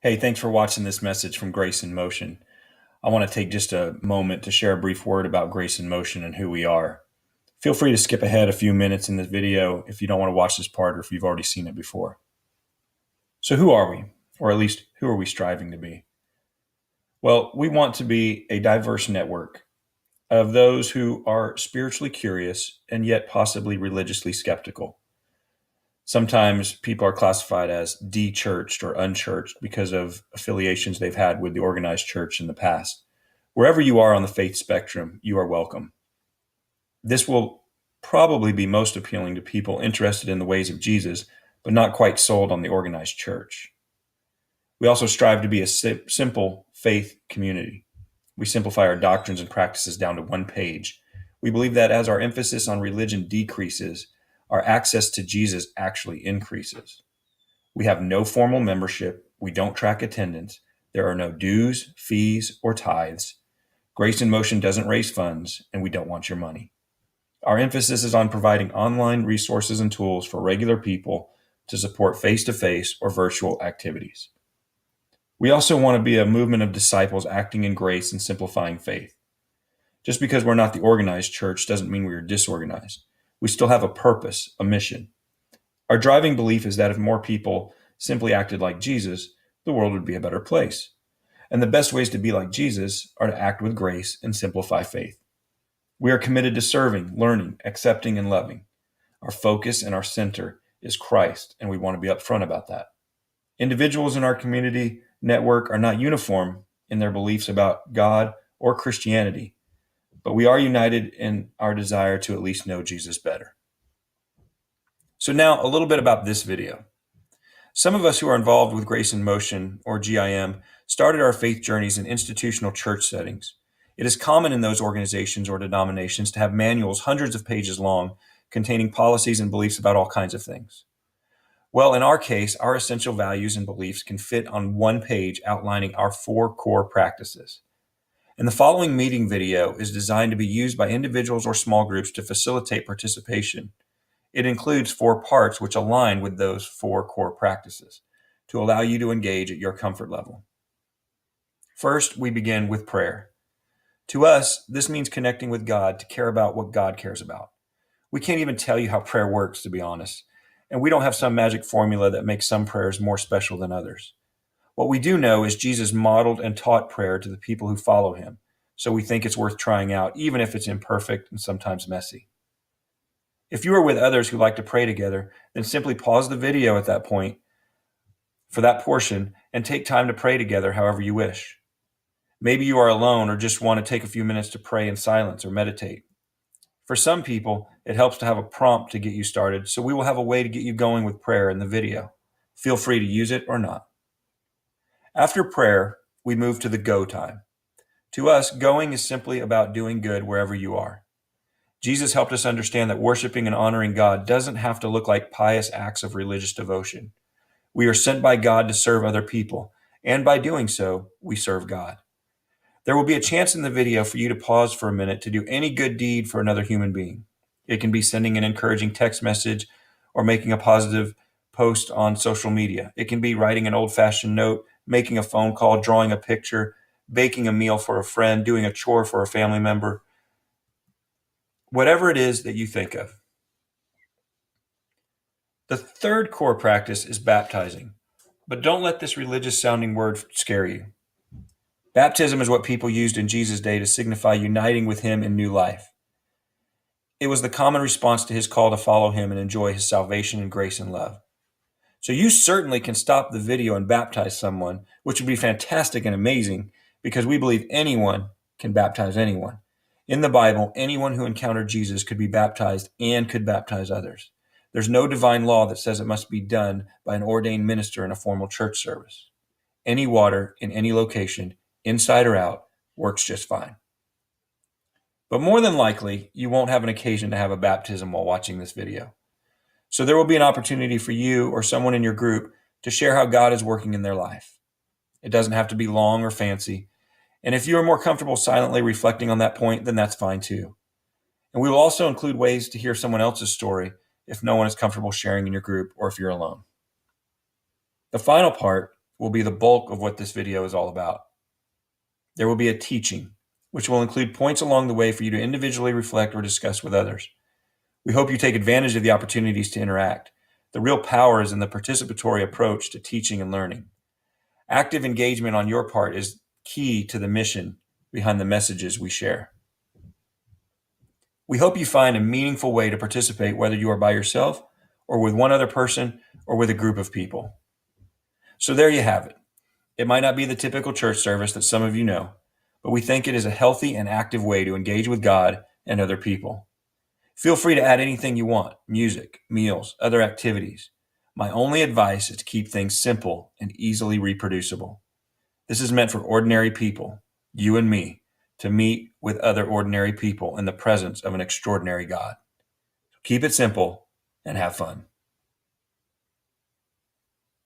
Hey, thanks for watching this message from Grace in Motion. I want to take just a moment to share a brief word about Grace in Motion and who we are. Feel free to skip ahead a few minutes in this video if you don't want to watch this part or if you've already seen it before. So who are we? Or at least, who are we striving to be? Well, we want to be a diverse network of those who are spiritually curious and yet possibly religiously skeptical. Sometimes people are classified as de-churched or unchurched because of affiliations they've had with the organized church in the past. Wherever you are on the faith spectrum, you are welcome. This will probably be most appealing to people interested in the ways of Jesus, but not quite sold on the organized church. We also strive to be a simple faith community. We simplify our doctrines and practices down to one page. We believe that as our emphasis on religion decreases, our access to Jesus actually increases. We have no formal membership. We don't track attendance. There are no dues, fees, or tithes. Grace in Motion doesn't raise funds, and we don't want your money. Our emphasis is on providing online resources and tools for regular people to support face-to-face or virtual activities. We also want to be a movement of disciples acting in grace and simplifying faith. Just because we're not the organized church doesn't mean we are disorganized. We still have a purpose, a mission. Our driving belief is that if more people simply acted like Jesus, the world would be a better place. And the best ways to be like Jesus are to act with grace and simplify faith. We are committed to serving, learning, accepting, and loving. Our focus and our center is Christ, and we want to be upfront about that. Individuals in our community network are not uniform in their beliefs about God or Christianity, but we are united in our desire to at least know Jesus better. So now a little bit about this video. Some of us who are involved with Grace in Motion, or GIM, started our faith journeys in institutional church settings. It is common in those organizations or denominations to have manuals hundreds of pages long containing policies and beliefs about all kinds of things. Well, in our case, our essential values and beliefs can fit on one page outlining our 4 core practices. And the following meeting video is designed to be used by individuals or small groups to facilitate participation. It includes 4 parts which align with those 4 core practices to allow you to engage at your comfort level. First, we begin with prayer. To us, this means connecting with God to care about what God cares about. We can't even tell you how prayer works, to be honest, and we don't have some magic formula that makes some prayers more special than others. What we do know is Jesus modeled and taught prayer to the people who follow him, so we think it's worth trying out, even if it's imperfect and sometimes messy. If you are with others who like to pray together, then simply pause the video at that point for that portion and take time to pray together however you wish. Maybe you are alone or just want to take a few minutes to pray in silence or meditate. For some people, it helps to have a prompt to get you started, so we will have a way to get you going with prayer in the video. Feel free to use it or not. After prayer, we move to the go time. To us, going is simply about doing good wherever you are. Jesus helped us understand that worshiping and honoring God doesn't have to look like pious acts of religious devotion. We are sent by God to serve other people, and by doing so, we serve God. There will be a chance in the video for you to pause for a minute to do any good deed for another human being. It can be sending an encouraging text message or making a positive post on social media. It can be writing an old-fashioned note, making a phone call, drawing a picture, baking a meal for a friend, doing a chore for a family member. Whatever it is that you think of. The third core practice is baptizing, but don't let this religious-sounding word scare you. Baptism is what people used in Jesus' day to signify uniting with him in new life. It was the common response to his call to follow him and enjoy his salvation and grace and love. So you certainly can stop the video and baptize someone, which would be fantastic and amazing because we believe anyone can baptize anyone. In the Bible, anyone who encountered Jesus could be baptized and could baptize others. There's no divine law that says it must be done by an ordained minister in a formal church service. Any water in any location, inside or out, works just fine. But more than likely, you won't have an occasion to have a baptism while watching this video. So there will be an opportunity for you or someone in your group to share how God is working in their life. It doesn't have to be long or fancy. And if you are more comfortable silently reflecting on that point, then that's fine too. And we will also include ways to hear someone else's story if no one is comfortable sharing in your group or if you're alone. The final part will be the bulk of what this video is all about. There will be a teaching, which will include points along the way for you to individually reflect or discuss with others. We hope you take advantage of the opportunities to interact. The real power is in the participatory approach to teaching and learning. Active engagement on your part is key to the mission behind the messages we share. We hope you find a meaningful way to participate, whether you are by yourself or with one other person or with a group of people. So there you have it. It might not be the typical church service that some of you know, but we think it is a healthy and active way to engage with God and other people. Feel free to add anything you want: music, meals, other activities. My only advice is to keep things simple and easily reproducible. This is meant for ordinary people, you and me, to meet with other ordinary people in the presence of an extraordinary God. Keep it simple and have fun.